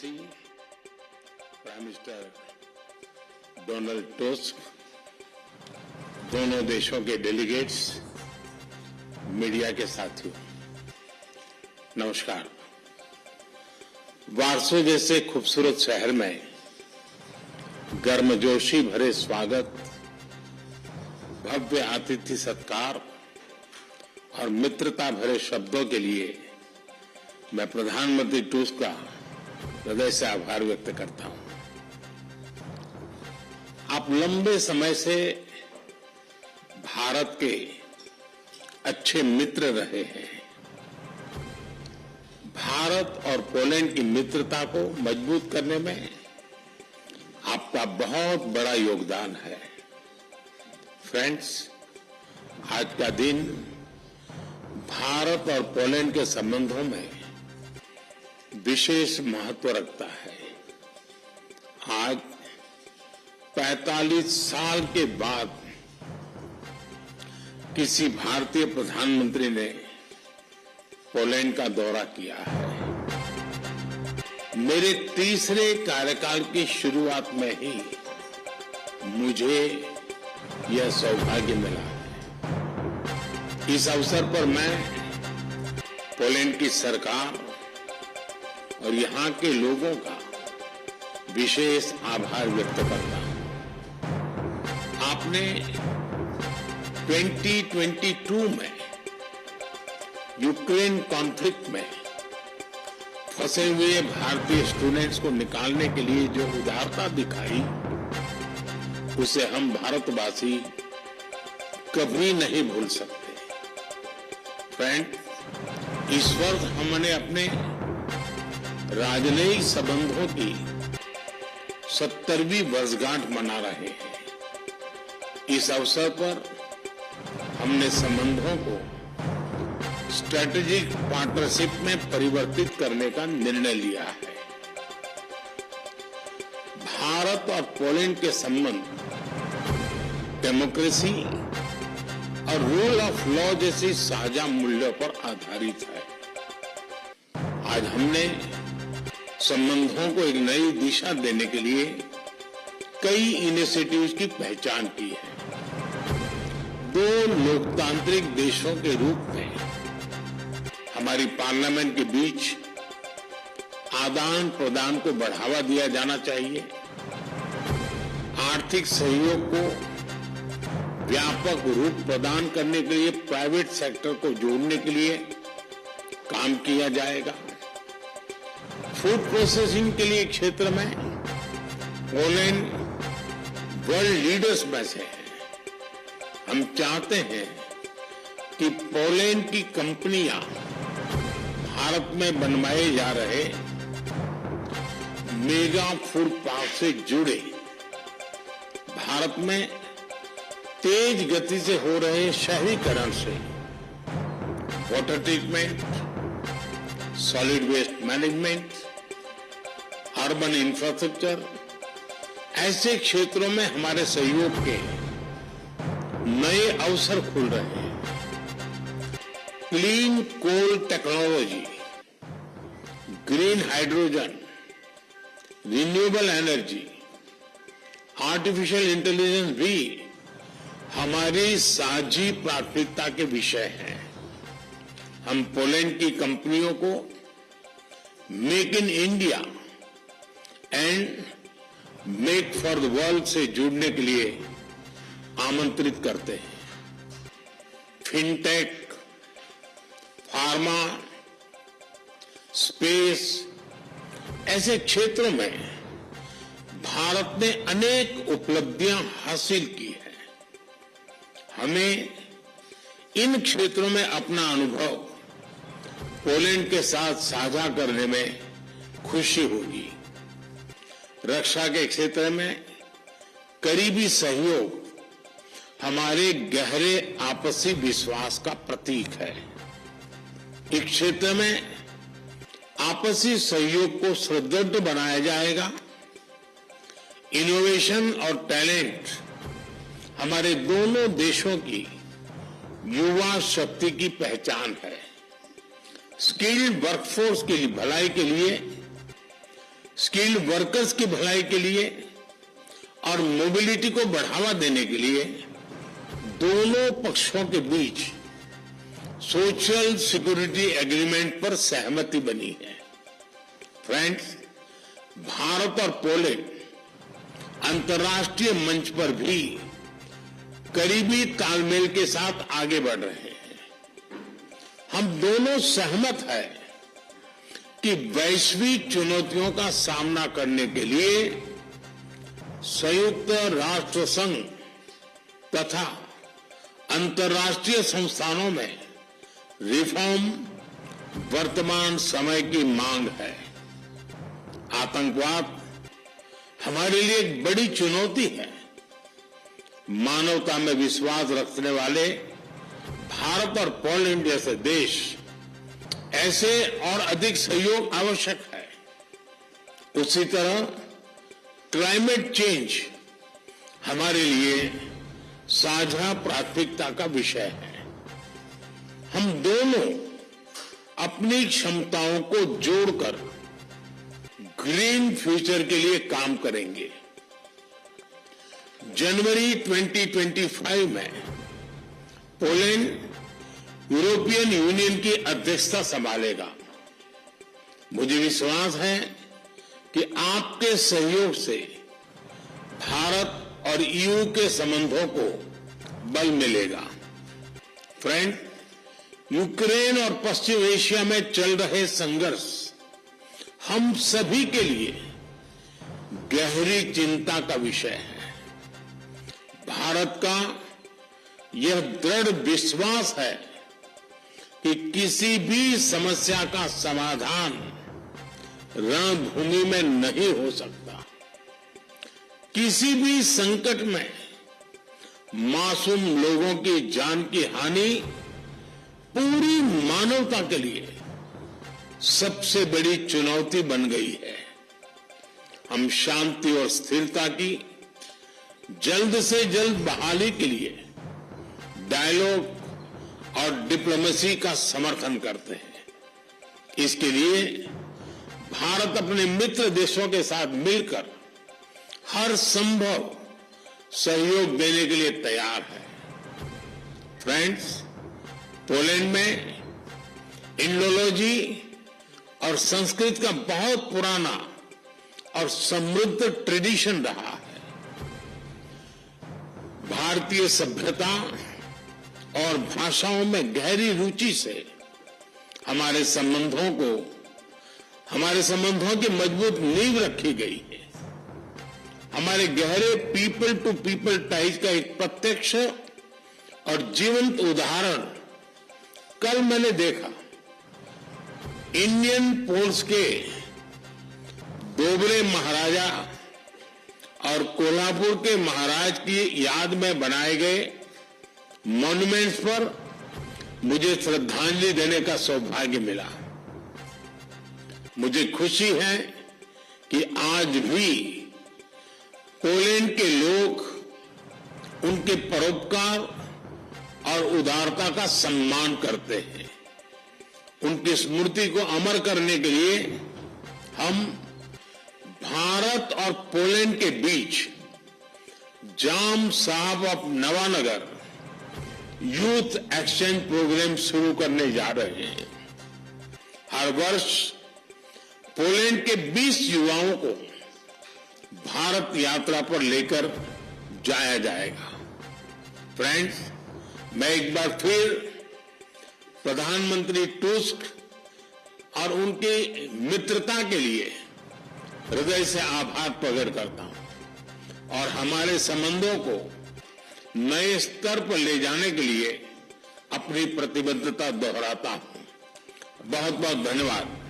Kelsey, prime minister Donald tusk, दोनों देशों के डेलीगेट्स, मीडिया के साथियों, नमस्कार। वारसो जैसे खूबसूरत शहर में गर्मजोशी भरे स्वागत, भव्य आतिथ्य सत्कार और मित्रता भरे शब्दों के लिए मैं प्रधानमंत्री टस्क का हृदय से आभार व्यक्त करता हूं। आप लंबे समय से भारत के अच्छे मित्र रहे हैं। भारत और पोलैंड की मित्रता को मजबूत करने में आपका बहुत बड़ा योगदान है। फ्रेंड्स, आज का दिन भारत और पोलैंड के संबंधों में विशेष महत्व रखता है। आज 45 साल के बाद किसी भारतीय प्रधानमंत्री ने पोलैंड का दौरा किया है। मेरे तीसरे कार्यकाल की शुरुआत में ही मुझे यह सौभाग्य मिला है। इस अवसर पर मैं पोलैंड की सरकार और यहां के लोगों का विशेष आभार व्यक्त करता हूं। आपने 2022 में यूक्रेन कॉन्फ्लिक्ट में फंसे हुए भारतीय स्टूडेंट्स को निकालने के लिए जो उदारता दिखाई, उसे हम भारतवासी कभी नहीं भूल सकते। फ्रेंड, इस वर्ष हमने अपने राजनयिक संबंधों की 70वीं वर्षगांठ मना रहे हैं। इस अवसर पर हमने संबंधों को स्ट्रेटेजिक पार्टनरशिप में परिवर्तित करने का निर्णय लिया है। भारत और पोलैंड के संबंध डेमोक्रेसी और रूल ऑफ लॉ जैसी साझा मूल्यों पर आधारित है। आज हमने संबंधों को एक नई दिशा देने के लिए कई इनिशिएटिव्स की पहचान की है। दो लोकतांत्रिक देशों के रूप में हमारी पार्लियामेंट के बीच आदान प्रदान को बढ़ावा दिया जाना चाहिए। आर्थिक सहयोग को व्यापक रूप प्रदान करने के लिए प्राइवेट सेक्टर को जोड़ने के लिए काम किया जाएगा। फूड प्रोसेसिंग के लिए क्षेत्र में पोलैंड वर्ल्ड लीडर्स में से है। हम चाहते हैं कि पोलैंड की कंपनियां भारत में बनवाए जा रहे मेगा फूड पार्क से जुड़े भारत में तेज गति से हो रहे शहरीकरण से water treatment, solid waste management, urban infrastructure, ऐसे क्षेत्रों में हमारे सहयोग के नए अवसर खुल रहे हैं। Clean coal technology, green hydrogen, renewable energy, artificial intelligence भी हमारी साझी प्राथमिकता के विषय हैं। हम पोलैंड की कंपनियों को make in India and make for the world से जुड़ने के लिए आमंत्रित करते हैं। फिनटेक, फार्मा, स्पेस, ऐसे क्षेत्रों में भारत ने अनेक उपलब्धियां हासिल की है। हमें इन क्षेत्रों में अपना अनुभव पोलैंड के साथ साझा करने में खुशी होगी। रक्षा के क्षेत्र में करीबी सहयोग हमारे गहरे आपसी विश्वास का प्रतीक है। इस क्षेत्र में आपसी सहयोग को सुदृढ़ बनाया जाएगा। इनोवेशन और टैलेंट हमारे दोनों देशों की युवा शक्ति की पहचान है। स्किल्ड वर्कफोर्स की भलाई के लिए स्किल्ड वर्कर्स की भलाई के लिए और मोबिलिटी को बढ़ावा देने के लिए दोनों पक्षों के बीच सोशल सिक्योरिटी एग्रीमेंट पर सहमति बनी है। फ्रेंड्स, भारत और पोलैंड अंतर्राष्ट्रीय मंच पर भी करीबी तालमेल के साथ आगे बढ़ रहे हैं। हम दोनों सहमत हैं कि वैश्विक चुनौतियों का सामना करने के लिए संयुक्त राष्ट्र संघ तथा अंतर्राष्ट्रीय संस्थानों में रिफॉर्म वर्तमान समय की मांग है। आतंकवाद हमारे लिए एक बड़ी चुनौती है। मानवता में विश्वास रखने वाले भारत और पोलैंड जैसे देश ऐसे और अधिक सहयोग आवश्यक है। उसी तरह क्लाइमेट चेंज हमारे लिए साझा प्राथमिकता का विषय है। हम दोनों अपनी क्षमताओं को जोड़कर ग्रीन फ्यूचर के लिए काम करेंगे। जनवरी 2025 में पोलैंड यूरोपियन यूनियन की अध्यक्षता संभालेगा। मुझे विश्वास है कि आपके सहयोग से भारत और ईयू के संबंधों को बल मिलेगा। फ्रेंड, यूक्रेन और पश्चिम एशिया में चल रहे संघर्ष हम सभी के लिए गहरी चिंता का विषय है। भारत का यह दृढ़ विश्वास है कि किसी भी समस्या का समाधान रणभूमि में नहीं हो सकता। किसी भी संकट में मासूम लोगों की जान की हानि पूरी मानवता के लिए सबसे बड़ी चुनौती बन गई है। हम शांति और स्थिरता की जल्द से जल्द बहाली के लिए डायलॉग और डिप्लोमेसी का समर्थन करते हैं। इसके लिए भारत अपने मित्र देशों के साथ मिलकर हर संभव सहयोग देने के लिए तैयार है। फ्रेंड्स, पोलैंड में इंडोलॉजी और संस्कृत का बहुत पुराना और समृद्ध ट्रेडिशन रहा है। भारतीय सभ्यता और भाषाओं में गहरी रुचि से हमारे संबंधों की मजबूत नींव रखी गई है। हमारे गहरे पीपल टू पीपल टाइज का एक प्रत्यक्ष और जीवंत उदाहरण कल मैंने देखा। इंडियन पोर्ट्स के दोबरे महाराजा और कोल्हापुर के महाराज की याद में बनाए गए मॉन्यूमेंट्स पर मुझे श्रद्धांजलि देने का सौभाग्य मिला। मुझे खुशी है कि आज भी पोलैंड के लोग उनके परोपकार और उदारता का सम्मान करते हैं। उनकी स्मृति को अमर करने के लिए हम भारत और पोलैंड के बीच Jam Sahib of Nawanagar youth exchange programme शुरू करने जा रहे हैं। हर वर्ष पोलैंड के 20 युवाओं को भारत यात्रा पर लेकर जाया जाएगा। फ्रेंड्स, मैं एक बार फिर प्रधानमंत्री टस्क और उनकी मित्रता के लिए हृदय से आभार प्रकट करता हूं और हमारे संबंधों को नए स्तर पर ले जाने के लिए अपनी प्रतिबद्धता दोहराता हूं। बहुत बहुत धन्यवाद।